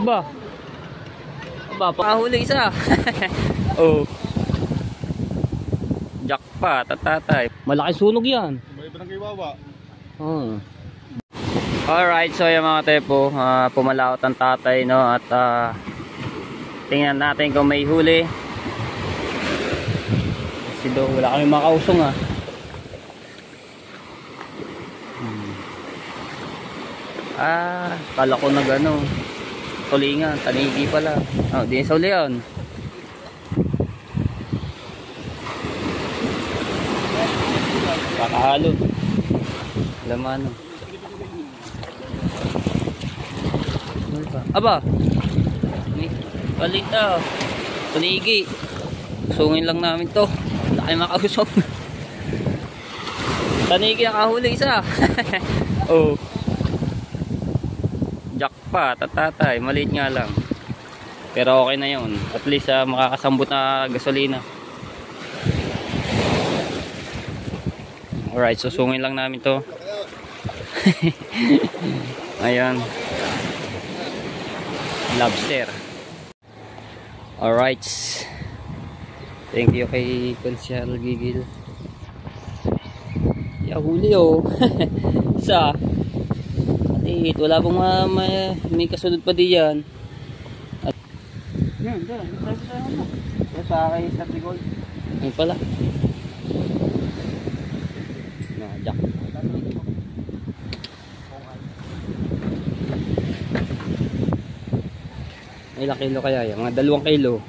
Ba? Aba, pakahuli isa. Oh. Jackpot at tatay. Malaking sunog yan. Iba ng kiwawa. Oh. Alright, so yung mga tepo, pumalaot ang tatay, no? At tingnan natin kung may huli. Kasi do, wala kami makausong kala ko nag tulingan, tanigi pala. Oh, di sa uli yun. Kakahalo. Laman. Aba. Palit tanigi. Usungin lang namin to. Wala kayo makausong. Tanigi nakahuli isa. Oh. Jackpot at tatay, maliit nga lang. Pero okay na yun. At least makakasambot na gasolina. Alright, susungin lang namin to. Ayan. Lobster. Alright. Thank you kay Consyal Gigil. Huli Isa. Wala pong may kasunod pa diyan. At yan, sa akin sa Tigol. Ayun pala. Jack. Ilang kilo kaya yan? Mga 2 kilo.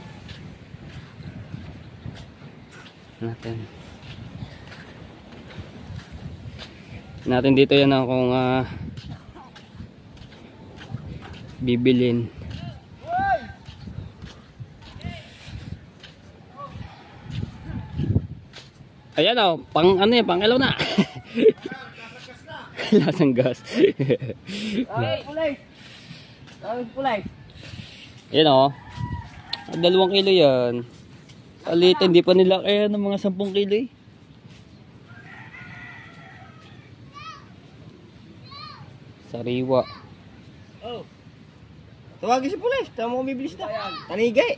Natin dito yan kung bibilin. Ayan pang ano yan, pang ilaw na. Lasang gas. Pulay. Ayan 2 kilo yan. Palit, hindi pa nila kaya ng mga 10 kilo Sariwa. Tawagin si Pulay, tama mo bibilis na. Tanigay.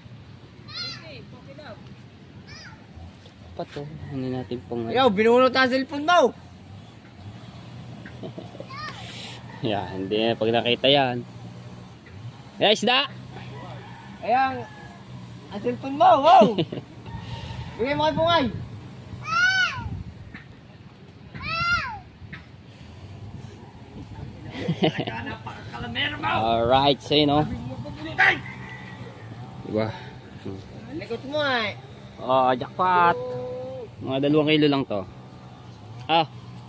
Pato, hindi natin pong... Ayaw, binunot ang cellphone mo. Yeah, hindi pag nakita yan. Ay, isda! Ayan, ang cellphone mo, wow! Bigay mo kay Pungay. Alright, so diba? Likot mo Jackpot. Mga 2 kilo lang to.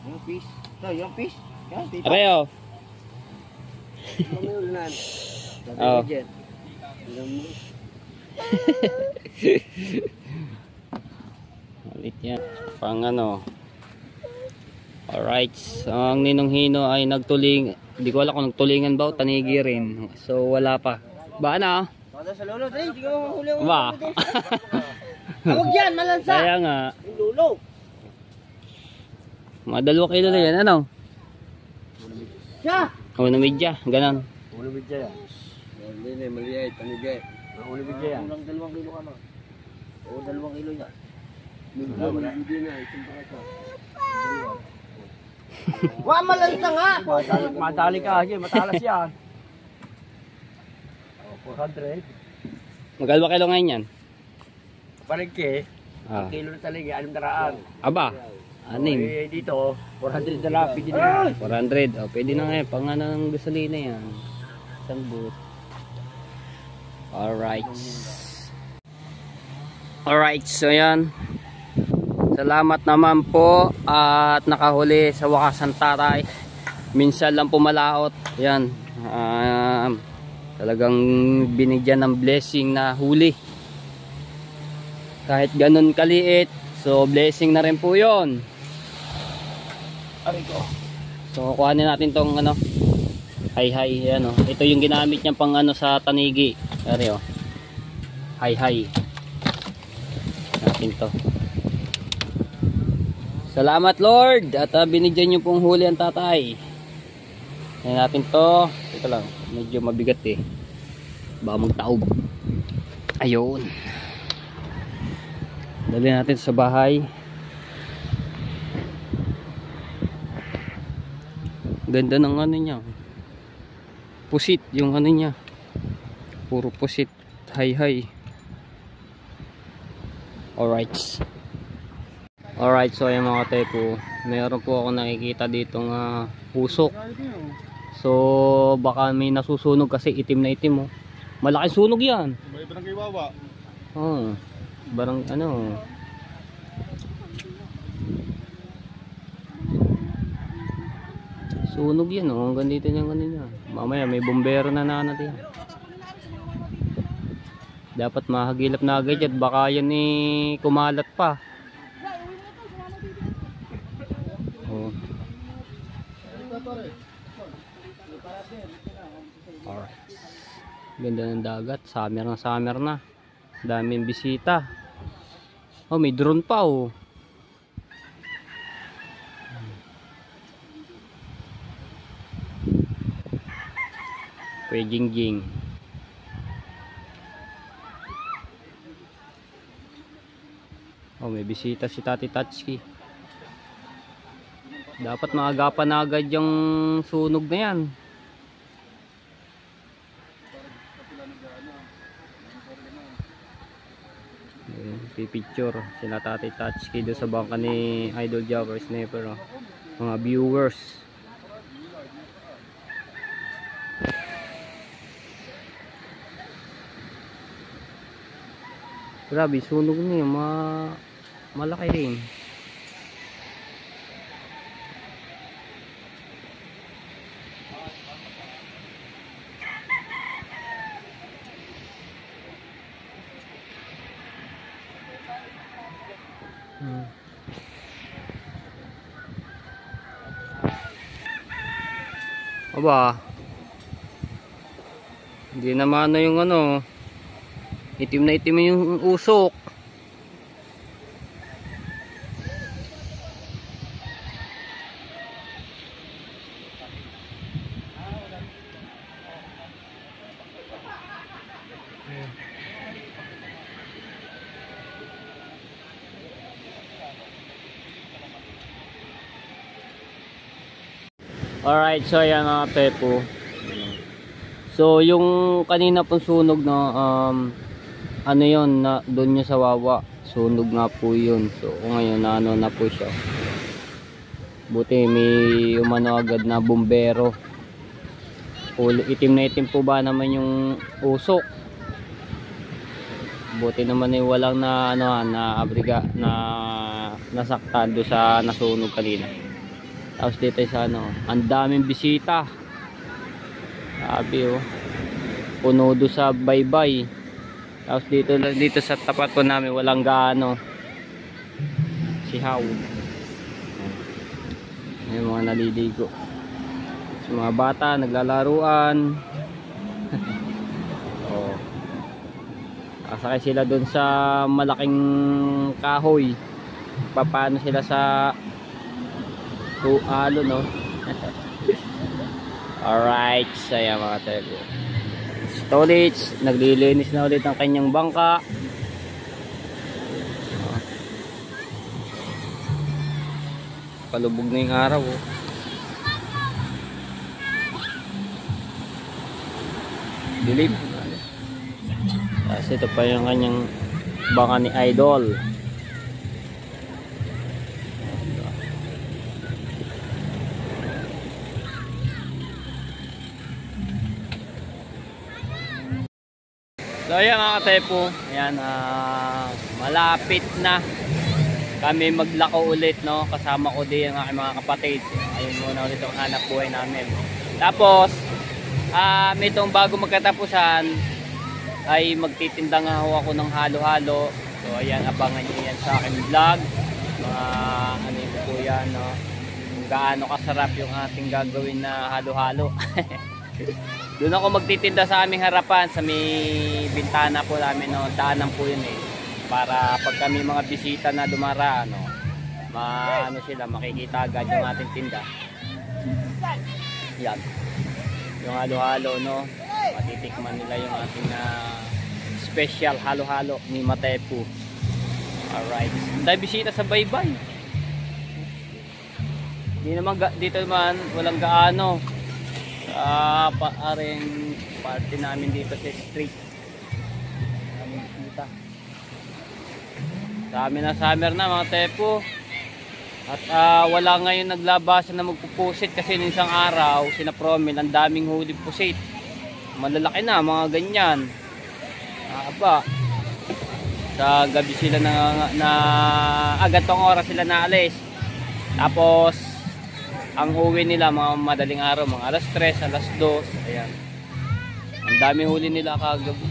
Yung fish. Yung fish. Areo. Malit yan. Pang Alright, so ang Ninong Hino ay nagtuling. Hindi ko alam kung nagtulingan ba o tanigi rin. So wala pa. Ba na? Sa lolo, hindi ka mahuli ang ba? Huwag yan, malansa. Kaya nga. Yung lulo. Mga 2 kilo na yan, Siya! Unamidya, ganon. Unamidya yan. Hindi, maliit, tanigay. Unamidya yan. 2 kilo ka na. Oo, 2 kilo yan. Hindi na, isang pakasa. Wah, malansa nga! Madali ka, matalas yan. 400. Magkalwa kilo ngayon yan? Palengke, kilo na talaga, 600. Aba, 6. Dito, 400 na lang, pwede na. 400, pwede na ngayon, pang ng gasolina yan. Isang boot. Alright, so yan. Salamat naman po at nakahuli sa wakas ang tatay. Minsan lang pumalaot. Yan. Talagang binigyan ng blessing na huli. Kahit ganun kaliit. So blessing na rin po yun. So kuhanin natin tong hay-hay. Ito yung ginamit niya pang sa tanigi. Hay-hay. Natin to. Salamat Lord at binigyan niyo pong huli ang tatay. Ayan natin to. Ito lang, medyo mabigat baka magtaob. Ayun, dali natin sa bahay. Ganda ng ano niya, pusit yung ano niya, puro pusit, hay. Alright, so yung mga tepo, meron po ako nakikita ditong usok. So baka may nasusunog kasi itim na itim oh. Malaking sunog yan. Barangay Wawa. Oh, barang ano. Sunog yan oh, hanggang dito niyang ano niya. Mamaya may bombero na nanat yan. Dapat mahagilap na agad at baka yan kumalat pa. Oh. Alright. Ganda ng dagat, summer na. Daming bisita. Oh, may drone pa oh. Kuya Jingjing. Oh, may bisita si Tati Tatsuki. Dapat maagapan na agad yung sunog na yan. Pipicture sila Tati Tatsuki doon sa bangka ni Idol Jobber Sniper oh. Mga viewers. Grabe, sunog niya, malaki rin. Aba, hindi naman na yung ano, itim na itim yung usok. Alright, so ayan mga tepo. So yung kanina pong sunog no, ano yun, na doon niya sa Wawa, sunog nga po yun. So ngayon ano na po siya, buti may umano agad na bumbero. Itim na itim po ba naman yung usok, buti naman ay walang na ano, na abriga na nasaktan do sa nasunog kanina. Tapos dito sa ano, ang daming bisita. Sabi oh, puno do sa baybay. Tapos dito sa tapat po namin walang gaano sihaw. May mga naliligo. So, mga bata naglalaruan. Oh. Kasakay sila doon sa malaking kahoy. Paano sila sa tualo no. Alright, saya mga tebo. Storage, naglilinis na ulit ang kanyang bangka. Palubog na yung araw oh. Dilim. Tapos ito pa yung kanyang bangka ni Idol. So ayan mga katepo, ayan, malapit na kami maglako ulit no, kasama ko din ang aking mga kapatid. Ayun muna ulit ang hanap buhay namin. Tapos itong bago magkatapusan ay magtitinda nga ako ng halo-halo. So ayan, abangan nyo yan sa aking vlog. Mga ano yun po yan no, kung gaano kasarap yung ating gagawin na halo-halo. Doon ako magtitinda sa aming harapan, sa may bintana po namin, no? Daanan po yun eh. Para pag kami mga bisita na dumaraan, no? Ano sila, makikita agad yung ating tinda. Yan. Yung halo-halo, no? Matitikman nila yung ating special halo-halo ni Matepu. Alright. Dahil bisita sa baybay. Dito naman walang gaano. Paaring party namin dito sa street. Aming bisita. Dami na summer na mga Tepu. At wala ngayon naglabasan na magpupusit kasi ng isang araw sinapromil ang daming huli pusit. Malalaki na mga ganyan. Aba. Sa gabi sila agad tong oras sila naalis. Tapos ang uwi nila mga madaling araw, mga alas 3, alas 2. Ayan. Ang daming huli nila kagabi.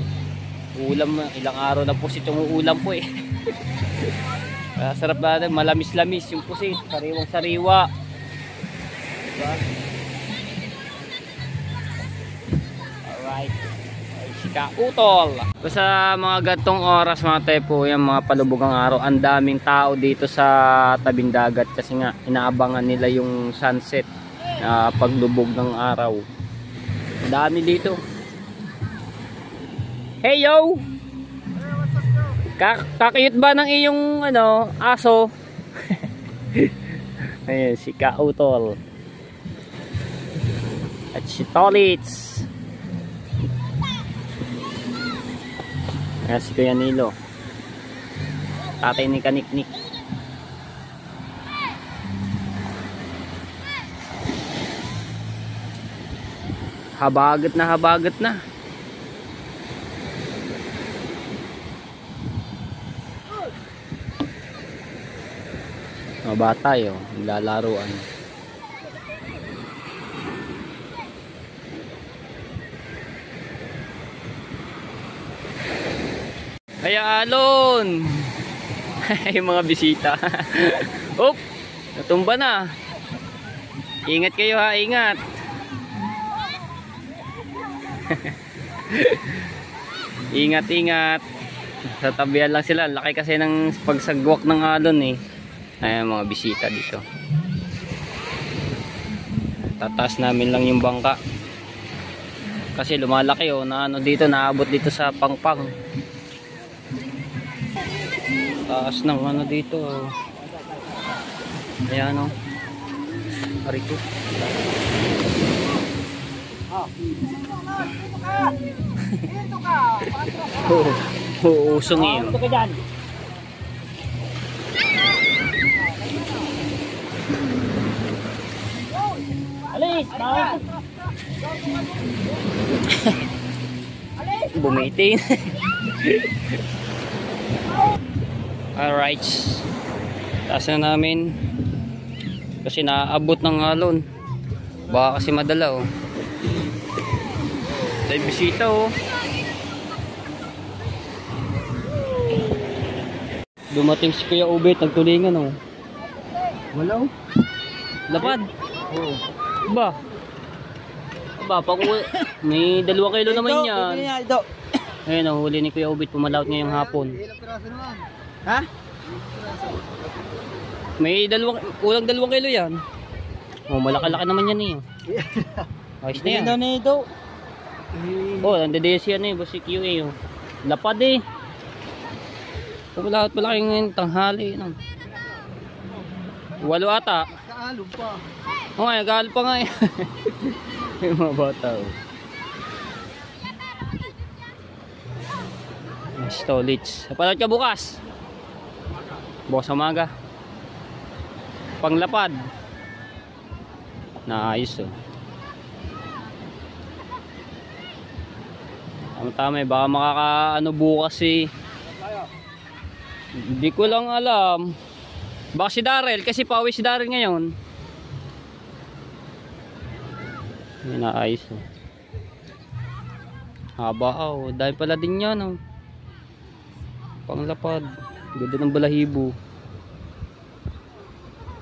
Ulam, ilang araw na pusit yung uulam po eh. Sarap natin, malamis-lamis yung pusit, sariwang-sariwa. Diba? Alright. Ay, sika utol. Sa mga gantong oras mga Tepu, yung mga palubugang araw, ang daming tao dito sa tabing dagat kasi nga inaabangan nila yung sunset, paglubog ng araw. Ang dami dito. Hey yo! Kakiyot ba ng iyong aso? Ayan, si Kautol. At si Tolits. Ayan si Kuya Nilo. Tatay ni Kaniknik. Habagat na habagat na. Mga bata yun, nilalaruan. Kaya alon! Yung mga bisita. Oop! Natumba na. Ingat kayo ha, ingat. Ingat, ingat. Sa tabihan lang sila. Laki kasi ng pagsagwak ng alon eh. Ayan mga bisita dito. Tataas namin lang yung bangka. Kasi lumalaki na dito, naabot dito sa pangpang. Taas ng dito. Ayan Arito. Usong yun. Ito ka dyan. Alis! Bumitin. Alright. Taas na namin. Kasi naaabot ng alon. Baka kasi madala May bisita Dumating si Kuya Ubet, nagtulingan Wala Lapad. Oo. Ba? May 2 kilo naman yan. Ito. Ayun, huli ni Kuya Ubit, pumalawt ngayong hapon. Ha? May kulang 2 kilo yan. Malaki-laki naman yan Ayos na yan. Ano na ito? Nandides yan basi QA Lapad pumalawt pala kayong tanghali 8 ata. Kaalog pa. Nag-aalog pa nga yung mga bata Stolits. Napalad ka bukas? Bukas umaga. Panglapad. Naayos Tama baka makakaano bukas Hindi ko lang alam. Baka si Darrell, kasi pauwi si Darrell ngayon. May naayos Haba dahil pala din yan Panglapad. Ganda ng balahibo.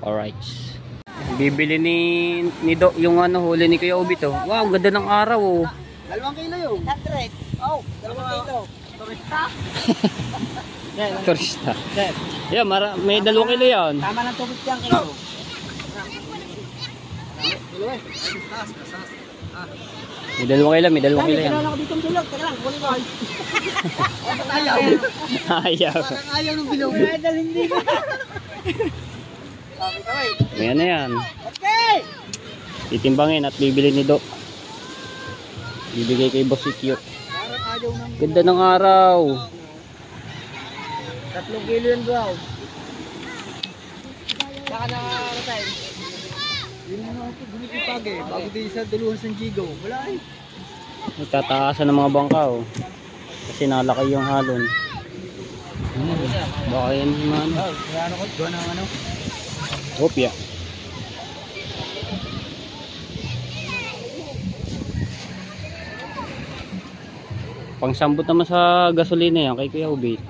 Alright. Bibili ni Doc yung huli ni Kuya Ubit Wow, ganda ng araw 2 kilo yun. 100. 2 kilo. Turista. Turista. Yeah, may 2 kilo yan. Tama ng tubig yan kilo. May dalawang kilo, may dalawang kilo yan. Kailangan ko dito ang bilog. Teka lang, kunin ko. Ayaw. Ayaw. Parang ayaw ng bilog. Dahil hindi ko. Okay, kaway. Ayan na yan. Okay! Titimbangin at bibili ni Doc. Bibigay kay Boss Cute. Parang ayaw ng Ganda ng araw. 3 kilo yan bro. Saka na ano tayo? Yun na ako gumipipag eh. Bago din sa duluhan sa Jigo. Wala eh. Nagtataasan ng mga bangka oh. Kasi nalaki yung halon. Baka yan yung mga ano. Kaya ano ko, doon ang ano. Opya. Pangsambot naman sa gasolina yan kay Kuya Ubit.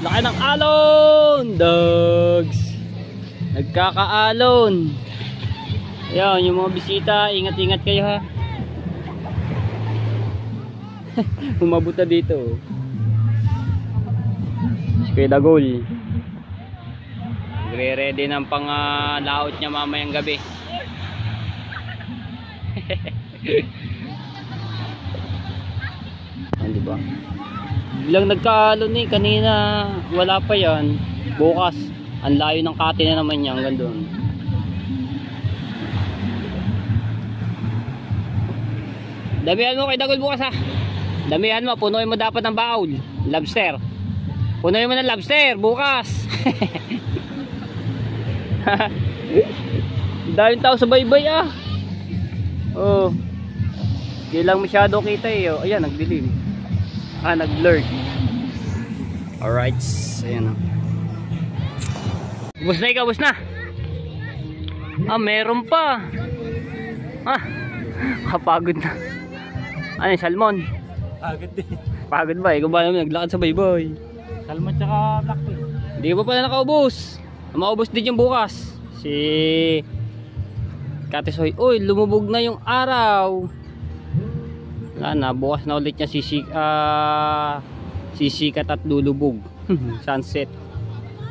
Laki ng alon, dogs. Nagkakaalon. Ayan, yung mga bisita, ingat-ingat kayo ha. Umabot na dito. Si Kuya Dagol. Nagre-ready ng pang-laot niya mamayang gabi. Di ba? Bilang nagkaalon eh, kanina wala pa yan. Bukas, ang layo ng kati na naman yan hanggang doon. Damihan mo kay Dagol bukas ha. Damihan mo, punuin mo dapat ng baul. Lobster. Punuin mo ng lobster bukas. Dahil tao sa baybay ah. Oh. Hindi lang masyado kita eh. Oh. Ayan, nagdilim. Ah, nag-blurred. Alright. Ayan o. Ubus na ikaw, ubus na. Ah, meron pa. Ah, kapagod na. Ano yung salmon? Agad din. Pagod ba? Ikaw ba naman naglakad sa baybay? Salmon tsaka blackpink. Hindi pa pala nakaubos. Maubos din yung bukas. Si Katisoy. Uy, lumubog na yung araw. Wala na, bukas na ulit niya sisikat at lulubog. Sunset.